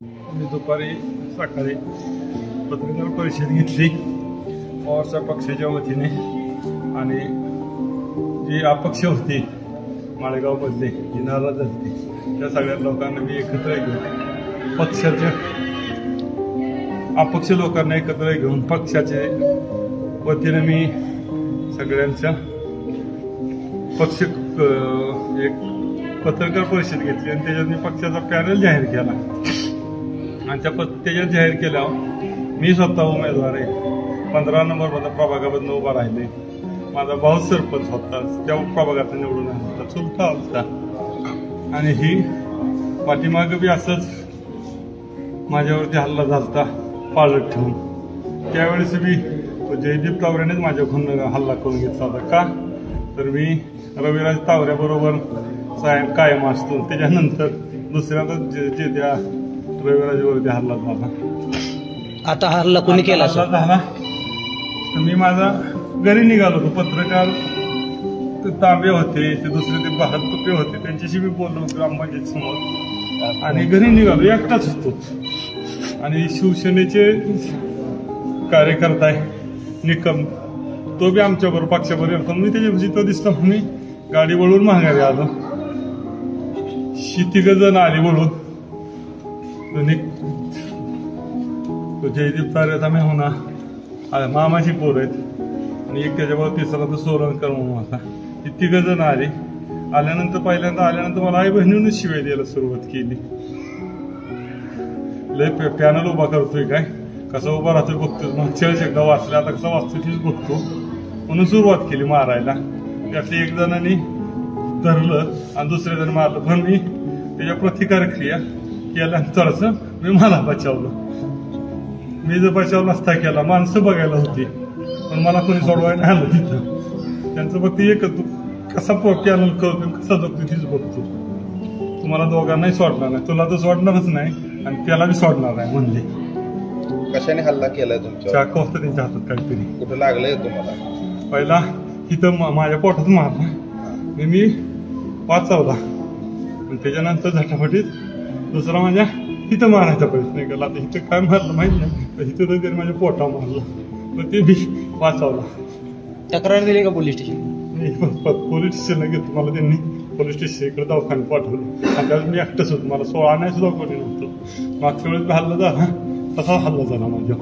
मी दुपारी सकाळी पत्रकार परिषद घेतली पवारच्या पक्षाच्या वतीने आणि जी अपक्ष होती माळेगावमधली जी नाराज झाली त्या सगळ्या लोकांना मी एकत्र घेऊन पक्षाच्या अपक्ष लोकांना एकत्र घेऊन पक्षाच्या वतीने मी सगळ्यांच्या पक्ष एक पत्रकार परिषद घेतली आणि त्याच्यात मी पक्षाचा पॅनल जाहीर केला आणि त्याच्यात जाहीर केल्यावर मी स्वतः उमेदवार आहे 15 नंबरमध्ये प्रभागामधून उभा राहिले. माझा भाऊ सरपंच होता त्या प्रभागात निवडून आला चुलता होता आणि ही पाठीमागं बी असंच माझ्यावरती हल्ला झालता पाळत ठेवून. त्यावेळेस बी जयदीप तावरेनेच माझ्याकडून हल्ला करून घेतला होता. का तर मी रविराज तावऱ्याबरोबर कायम असतो. त्याच्यानंतर दुसऱ्यांदा जे त्या रविराजावरती हल्ला झाला. आता हल्ला कोणी केला झाला तर मी माझा घरी निघालो होतो. पत्रकार तांबे होते ते दुसरे ते बहात्तुपे होते त्यांच्याशी मी बोललो ग्रामपंचायत समोर आणि घरी निघालो एकटाच होतो. आणि शिवसेनेचे कार्यकर्ता आहे निकम तो बी आमच्याबरोबर पक्षाबरोबर होता. मी त्याच्या तो दिसला मी गाडी वळून माघारी आलो. 30 जण आली वळून. तो जयदीप तारेचा मी होणार मामाची पोर आहेत आणि एक त्याच्याबरोबर तिसरा तो सोरणकर म्हणून होता. ही 3 जण आली. आल्यानंतर पहिल्यांदा आल्यानंतर मला आई बहिणीनंच शिवाय द्यायला सुरुवात केली. लय पॅनल उभा करतोय काय कसा उभा राहतोय बघतोय. मागच्या वेळेस एकदा वाचला आता कसं वाचतोय तीच बघतो म्हणून सुरुवात केली मारायला. त्यातल्या 1 जणांनी धरलं आणि दुसऱ्या जण मारलं. पण मी त्याच्या प्रतिकारक्रिया केल्यानंतरच मी मला बचावलं. मी जर बचाव नसता केला माणसं बघायला होती पण मला कोणी सोडवायला नाही आलं तिथं. त्यांचं फक्त एकच कसा पॅनल करतो कसा जगतो तीच बघतो. तुम्हाला दोघांनाही सोडणार नाही तुला तर सोडणारच नाही आणि त्याला बी सोडणार नाही म्हणले. कशाने हल्ला केलाय तुमच्या? चाकू होतं त्यांच्या हातात काहीतरी. कुठं लागलंय तुम्हाला? पहिला इथं माझ्या पोटात मारला मी वाचवला आणि त्याच्यानंतर झटापटीत दुसरा माझ्या इथं मारायचा प्रयत्न केला. आता इथं काय मारलं माहित नाही तर इथं तर त्यांनी माझ्या पोटा मारला मग ते मी वाचवला. तक्रार दिली का पोलीस स्टेशन? पोलीस स्टेशनला घेतो. मला त्यांनी पोलीस स्टेशन इकडे दवाखान्यात पाठवलं आणि त्यावेळेस मी एकटंच होतो. मला आणायचं कोणी नव्हतं. मागच्या वेळेस हल्ला झाला तसा हल्ला झाला माझ्या.